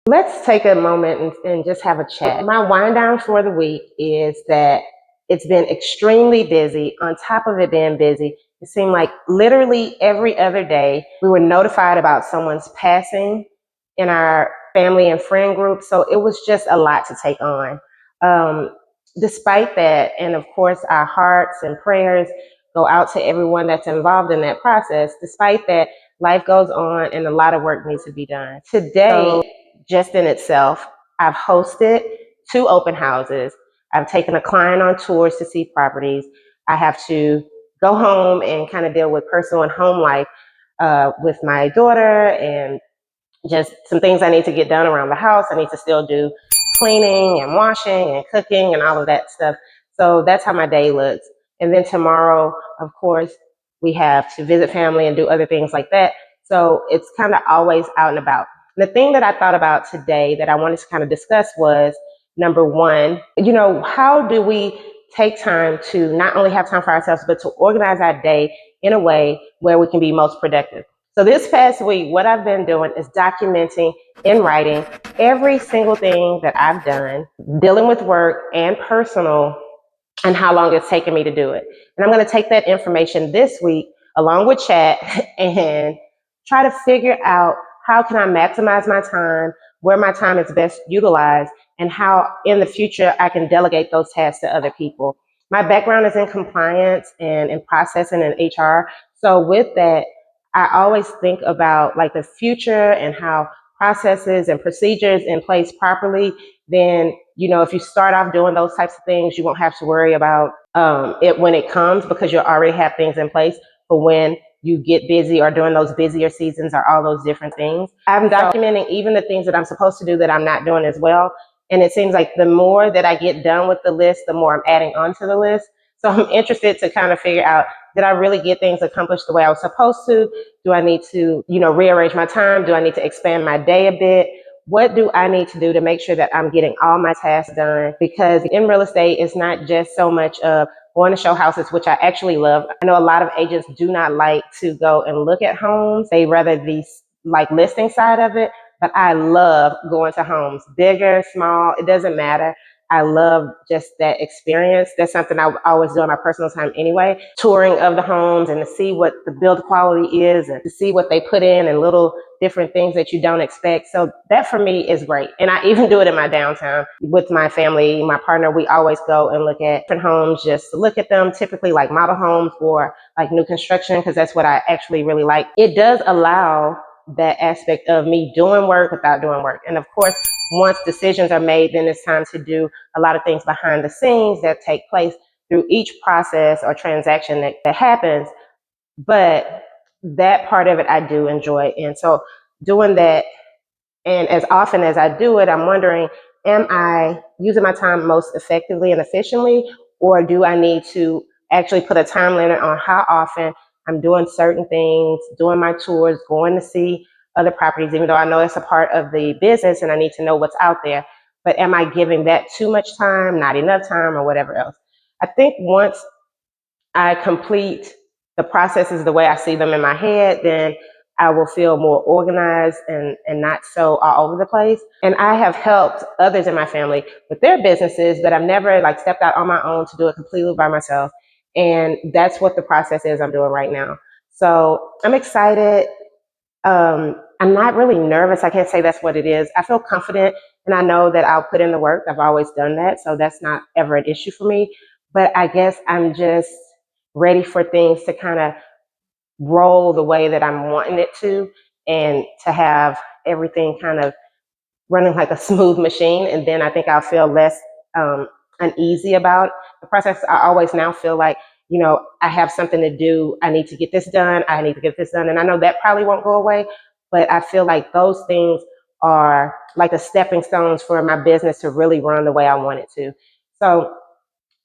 Let's take a moment and just have a chat. My wind down for the week is that it's been extremely busy. On top of it being busy, it seemed like literally every other day we were notified about someone's passing in our family and friend group. So it was just a lot to take on. Um, Despite that, and of course, our hearts and prayers go out to everyone that's involved in that process. Despite that, life goes on and a lot of work needs to be done. Today, just in itself, I've hosted 2 open houses. I've taken a client on tours to see properties. I have to go home and kind of deal with personal and home life with my daughter and just some things I need to get done around the house. I need to still do cleaning and washing and cooking and all of that stuff. So that's how my day looks. And then tomorrow, of course, we have to visit family and do other things like that. So it's kind of always out and about. The thing that I thought about today that I wanted to kind of discuss was number one, how do we take time to not only have time for ourselves, but to organize our day in a way where we can be most productive? So this past week, what I've been doing is documenting in writing every single thing that I've done, dealing with work and personal, and how long it's taken me to do it. And I'm going to take that information this week along with chat and try to figure out how can I maximize my time, where my time is best utilized, and how in the future I can delegate those tasks to other people. My background is in compliance and in processing and HR. So with that, I always think about like the future and how processes and procedures in place properly, then, if you start off doing those types of things, you won't have to worry about it when it comes because you'll already have things in place for when you get busy or during those busier seasons or all those different things. I'm documenting even the things that I'm supposed to do that I'm not doing as well. And it seems like the more that I get done with the list, the more I'm adding onto the list. So I'm interested to kind of figure out, did I really get things accomplished the way I was supposed to? Do I need to, rearrange my time? Do I need to expand my day a bit? What do I need to do to make sure that I'm getting all my tasks done? Because in real estate, it's not just so much of going to show houses, which I actually love. I know a lot of agents do not like to go and look at homes. They rather the like listing side of it, but I love going to homes, bigger, small, it doesn't matter. I love just that experience. That's something I always do in my personal time anyway. Touring of the homes and to see what the build quality is and to see what they put in and little different things that you don't expect. So that for me is great. And I even do it in my downtime with my family, my partner. We always go and look at different homes just to look at them, typically like model homes or like new construction, because that's what I actually really like. It does allow that aspect of me doing work without doing work. And of course, once decisions are made, then it's time to do a lot of things behind the scenes that take place through each process or transaction that happens. But that part of it I do enjoy. And so doing that, and as often as I do it, I'm wondering, am I using my time most effectively and efficiently, or do I need to actually put a time limit on how often I'm doing certain things, doing my tours, going to see other properties, even though I know it's a part of the business and I need to know what's out there. But am I giving that too much time, not enough time, or whatever else? I think once I complete the processes the way I see them in my head, then I will feel more organized and not so all over the place. And I have helped others in my family with their businesses, but I've never like stepped out on my own to do it completely by myself. And that's what the process is I'm doing right now. So I'm excited. I'm not really nervous. I can't say that's what it is. I feel confident and I know that I'll put in the work. I've always done that. So that's not ever an issue for me. But I guess I'm just ready for things to kind of roll the way that I'm wanting it to and to have everything kind of running like a smooth machine. And then I think I'll feel less uneasy about the process. I always now feel like, I have something to do. I need to get this done. I need to get this done. And I know that probably won't go away, but I feel like those things are like the stepping stones for my business to really run the way I want it to. So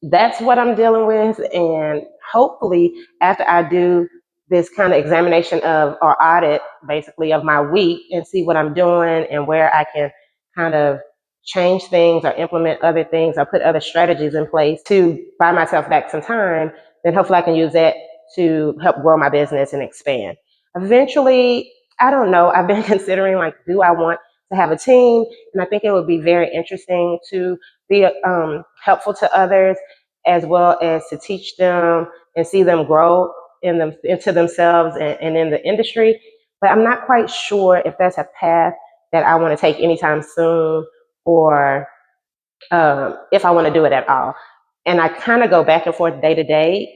that's what I'm dealing with. And hopefully after I do this kind of examination of or audit basically of my week and see what I'm doing and where I can kind of change things or implement other things or put other strategies in place to buy myself back some time, then hopefully I can use that to help grow my business and expand. Eventually, I don't know, I've been considering like, do I want to have a team, and I think it would be very interesting to be helpful to others, as well as to teach them and see them grow into themselves and in the industry. But I'm not quite sure if that's a path that I want to take anytime soon, or if I want to do it at all. And I kind of go back and forth day to day,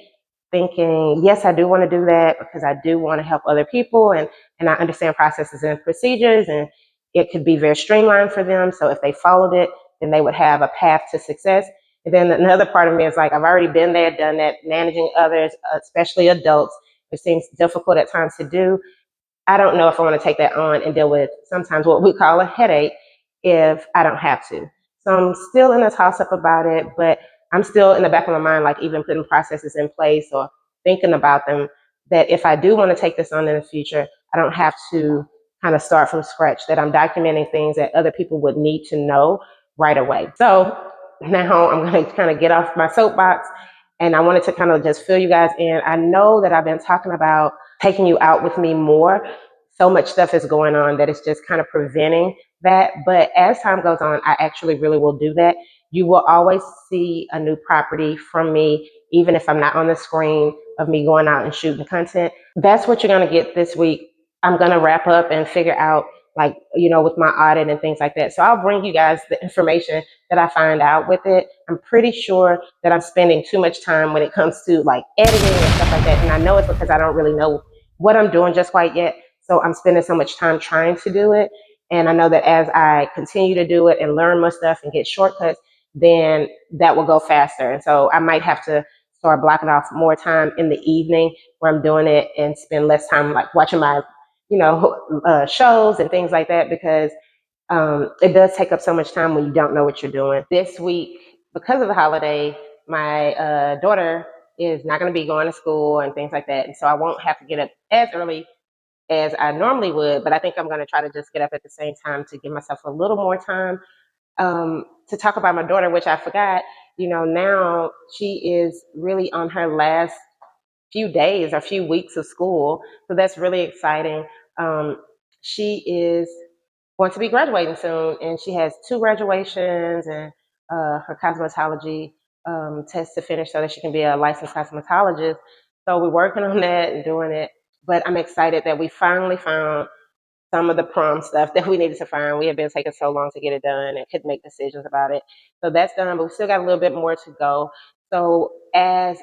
thinking, yes, I do want to do that because I do want to help other people, and I understand processes and procedures, and it could be very streamlined for them. So if they followed it, then they would have a path to success. And then another part of me is like, I've already been there, done that, managing others, especially adults. It seems difficult at times to do. I don't know if I want to take that on and deal with sometimes what we call a headache if I don't have to. So I'm still in a toss up about it, but I'm still in the back of my mind, like even putting processes in place or thinking about them, that if I do want to take this on in the future, I don't have to kind of start from scratch, that I'm documenting things that other people would need to know right away. So now I'm going to kind of get off my soapbox, and I wanted to kind of just fill you guys in. I know that I've been talking about taking you out with me more. So much stuff is going on that it's just kind of preventing that. But as time goes on, I actually really will do that. You will always see a new property from me, even if I'm not on the screen of me going out and shooting content. That's what you're going to get this week. I'm going to wrap up and figure out, like, with my audit and things like that. So I'll bring you guys the information that I find out with it. I'm pretty sure that I'm spending too much time when it comes to like editing and stuff like that. And I know it's because I don't really know what I'm doing just quite yet. So I'm spending so much time trying to do it. And I know that as I continue to do it and learn more stuff and get shortcuts, then that will go faster. And so I might have to start blocking off more time in the evening where I'm doing it, and spend less time like watching my, shows and things like that, because it does take up so much time when you don't know what you're doing. This week, because of the holiday, my daughter is not going to be going to school and things like that. And so I won't have to get up as early as I normally would, but I think I'm going to try to just get up at the same time to give myself a little more time to talk about my daughter, which I forgot. Now she is really on her last few days or few weeks of school. So that's really exciting. She is going to be graduating soon, and she has two graduations and her cosmetology test to finish so that she can be a licensed cosmetologist. So we're working on that and doing it. But I'm excited that we finally found some of the prom stuff that we needed to find. We had been taking so long to get it done and couldn't make decisions about it. So that's done, but we still got a little bit more to go. So as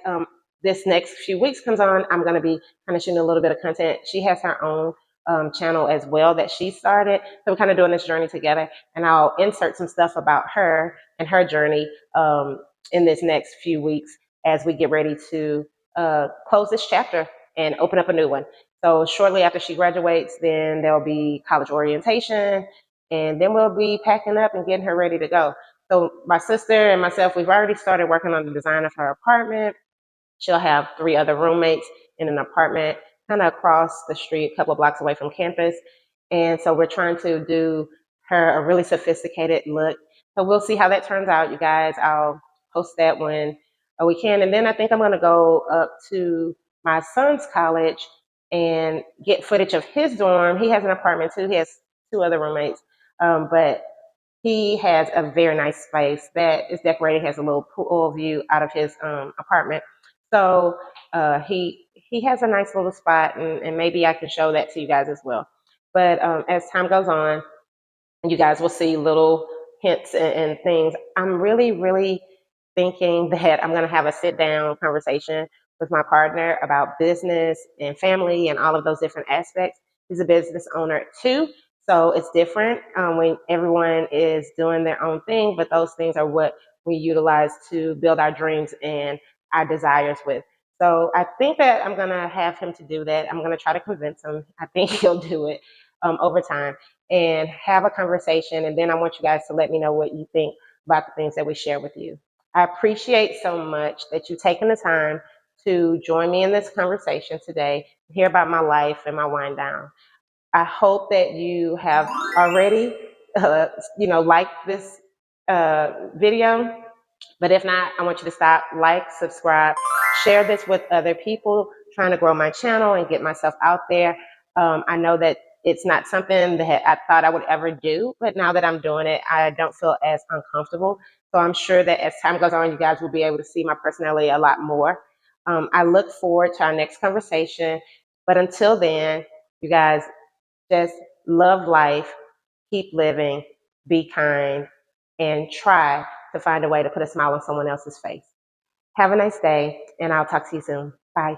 this next few weeks comes on, I'm going to be kind of shooting a little bit of content. She has her own channel as well that she started. So we're kind of doing this journey together, and I'll insert some stuff about her and her journey in this next few weeks as we get ready to close this chapter and open up a new one. So shortly after she graduates, then there'll be college orientation, and then we'll be packing up and getting her ready to go. So my sister and myself, we've already started working on the design of her apartment. She'll have 3 other roommates in an apartment kind of across the street, a couple of blocks away from campus. And so we're trying to do her a really sophisticated look. So we'll see how that turns out, you guys. I'll post that when we can. And then I think I'm going to go up to my son's college and get footage of his dorm. He has an apartment too. He has 2 other roommates, but he has a very nice space that is decorated, has a little pool view out of his apartment. So he has a nice little spot, and maybe I can show that to you guys as well. But as time goes on, you guys will see little hints and things. I'm really, really thinking that I'm going to have a sit down conversation with my partner about business and family and all of those different aspects. He's a business owner too. So it's different when everyone is doing their own thing, but those things are what we utilize to build our dreams and our desires with. So I think that I'm going to have him to do that. I'm going to try to convince him. I think he'll do it over time, and have a conversation. And then I want you guys to let me know what you think about the things that we share with you. I appreciate so much that you've taken the time to join me in this conversation today, hear about my life and my wind down. I hope that you have already, liked this video. But if not, I want you to stop, like, subscribe, share this with other people trying to grow my channel and get myself out there. I know that It's not something that I thought I would ever do, but now that I'm doing it, I don't feel as uncomfortable. So I'm sure that as time goes on, you guys will be able to see my personality a lot more. I look forward to our next conversation. But until then, you guys just love life, keep living, be kind, and try to find a way to put a smile on someone else's face. Have a nice day, and I'll talk to you soon. Bye.